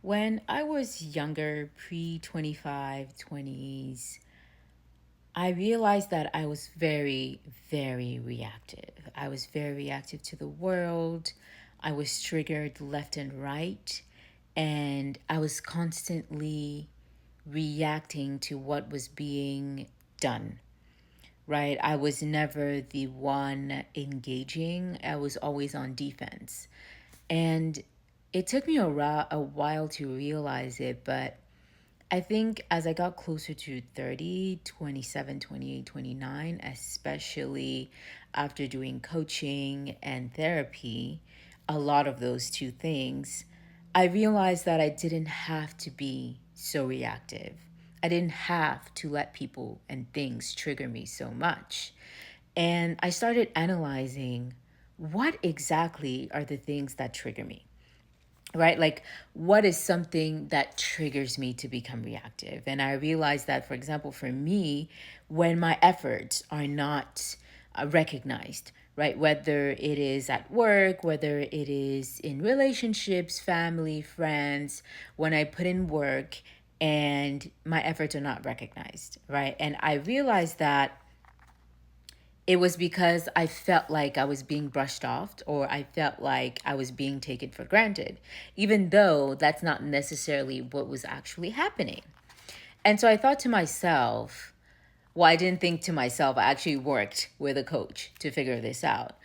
When I was younger, pre 25, 20s, I realized that I was very, very reactive. I was very reactive to the world. I was triggered left and right. And I was constantly reacting to what was being done, right? I was never the one engaging, I was always on defense. And it took me a while to realize it, but I think as I got closer to 30, 27, 28, 29, especially after doing coaching and therapy, a lot of those two things, I realized that I didn't have to be so reactive. I didn't have to let people and things trigger me so much. And I started analyzing what exactly are the things that trigger me, right? Like, what is something that triggers me to become reactive? And I realized that, for example, for me, when my efforts are not recognized, right? Whether it is at work, whether it is in relationships, family, friends, when I put in work and my efforts are not recognized, right? And I realized that it was because I felt like I was being brushed off or I felt like I was being taken for granted, even though that's not necessarily what was actually happening. And so I thought to myself, well, I didn't think to myself, I actually worked with a coach to figure this out,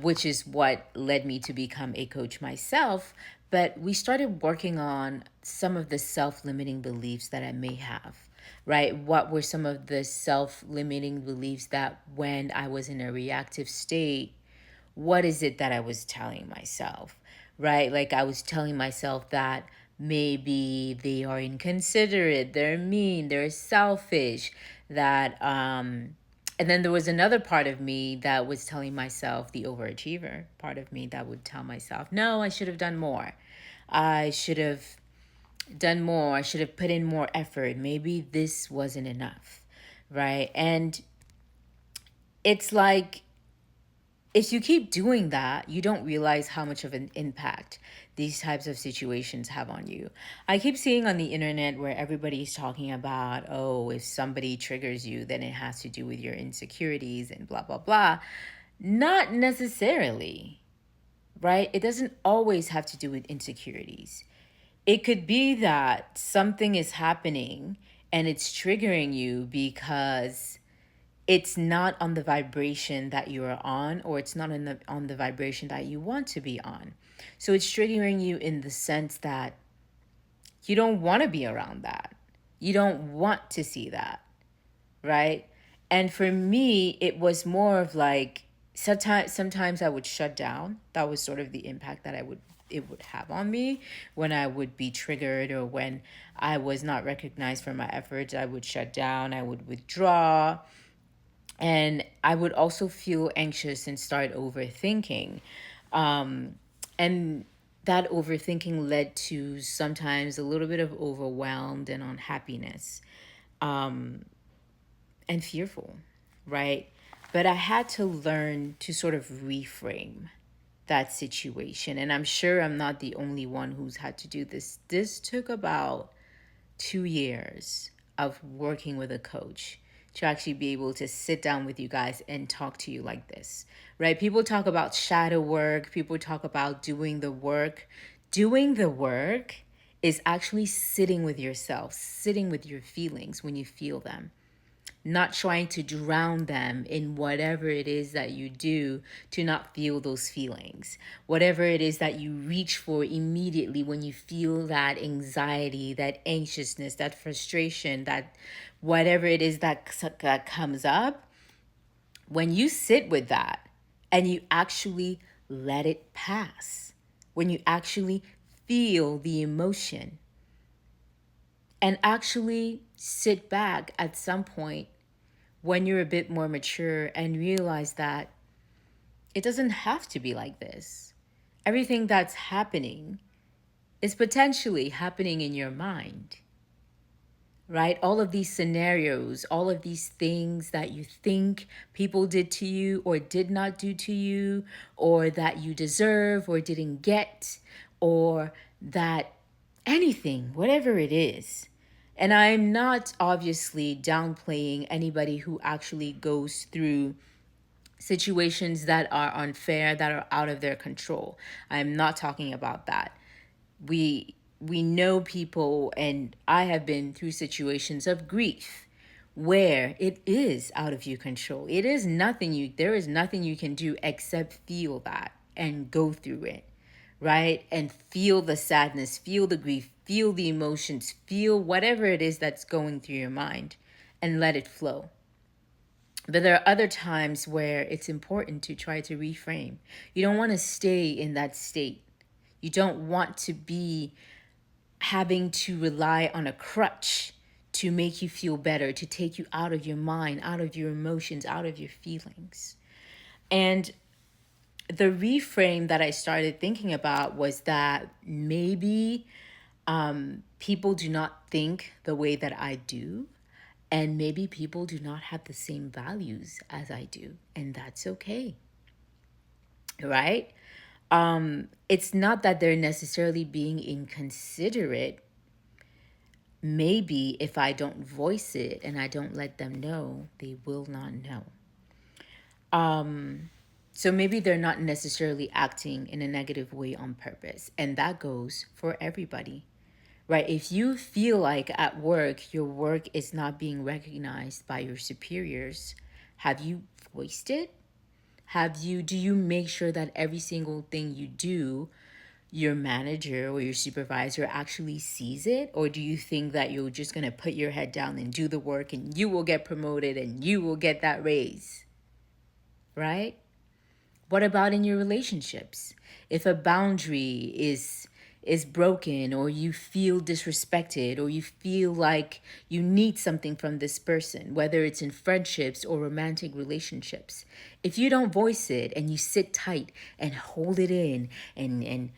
which is what led me to become a coach myself. But we started working on some of the self limiting beliefs that I may have, right? What were some of the self limiting beliefs that when I was in a reactive state, what is it that I was telling myself, right? Like I was telling myself that maybe they are inconsiderate, they're mean, they're selfish, that and then there was another part of me that was telling myself, the overachiever part of me that would tell myself, no, I should have done more. I should have done more. I should have put in more effort. Maybe this wasn't enough, right? And it's like if you keep doing that, you don't realize how much of an impact these types of situations have on you. I keep seeing on the internet where everybody's talking about, oh, if somebody triggers you, then it has to do with your insecurities and blah, blah, blah. Not necessarily, right? It doesn't always have to do with insecurities. It could be that something is happening and it's triggering you because it's not on the vibration that you are on, or it's not on the vibration that you want to be on. So it's triggering you in the sense that you don't want to be around that. You don't want to see that, right? And for me, it was more of like sometimes I would shut down. That was sort of the impact that I would it would have on me when I would be triggered or when I was not recognized for my efforts. I would shut down, I would withdraw, and I would also feel anxious and start overthinking. And that overthinking led to sometimes a little bit of overwhelmed and unhappiness and fearful, right? But I had to learn to sort of reframe that situation. And I'm sure I'm not the only one who's had to do this. This took about 2 years of working with a coach to actually be able to sit down with you guys and talk to you like this, right? People talk about shadow work, people talk about doing the work. Doing the work is actually sitting with yourself, sitting with your feelings when you feel them, not trying to drown them in whatever it is that you do to not feel those feelings. Whatever it is that you reach for immediately when you feel that anxiety, that anxiousness, that frustration, that whatever it is that comes up, when you sit with that and you actually let it pass, when you actually feel the emotion and actually sit back at some point when you're a bit more mature and realize that it doesn't have to be like this. Everything that's happening is potentially happening in your mind, right? All of these scenarios, all of these things that you think people did to you or did not do to you, or that you deserve or didn't get, or that anything, whatever it is. And I'm not obviously downplaying anybody who actually goes through situations that are unfair, that are out of their control. I'm not talking about that. We know people, and I have been through situations of grief where it is out of your control. There is nothing you can do except feel that and go through it, right? And feel the sadness, feel the grief, feel the emotions, feel whatever it is that's going through your mind, and let it flow. But there are other times where it's important to try to reframe. You don't want to stay in that state. You don't want to be having to rely on a crutch to make you feel better, to take you out of your mind, out of your emotions, out of your feelings. And the reframe that I started thinking about was that maybe people do not think the way that I do. And maybe people do not have the same values as I do. And that's okay. Right? It's not that they're necessarily being inconsiderate. Maybe if I don't voice it and I don't let them know, they will not know. So maybe they're not necessarily acting in a negative way on purpose. And that goes for everybody, right? If you feel like at work, your work is not being recognized by your superiors, have you voiced it? Do you make sure that every single thing you do, your manager or your supervisor actually sees it? Or do you think that you're just going to put your head down and do the work and you will get promoted and you will get that raise, right? What about in your relationships? If a boundary is broken, or you feel disrespected, or you feel like you need something from this person, whether it's in friendships or romantic relationships, if you don't voice it and you sit tight and hold it in and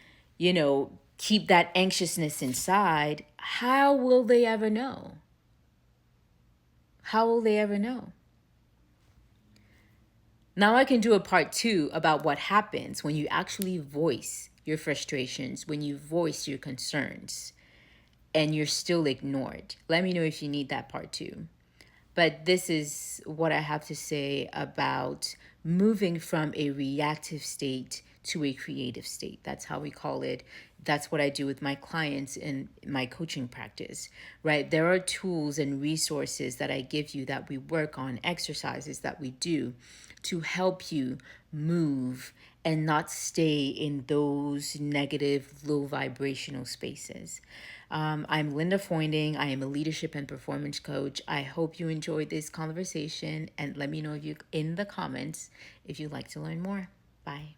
keep that anxiousness inside, how will they ever know? How will they ever know? Now I can do a part 2 about what happens when you actually voice your frustrations, when you voice your concerns, and you're still ignored. Let me know if you need that part 2. But this is what I have to say about moving from a reactive state to a creative state. That's how we call it. That's what I do with my clients in my coaching practice, right? There are tools and resources that I give you that we work on, exercises that we do to help you move and not stay in those negative, low vibrational spaces. I'm Linda Foinding. I am a leadership and performance coach. I hope you enjoyed this conversation, and let me know if you in the comments if you'd like to learn more. Bye.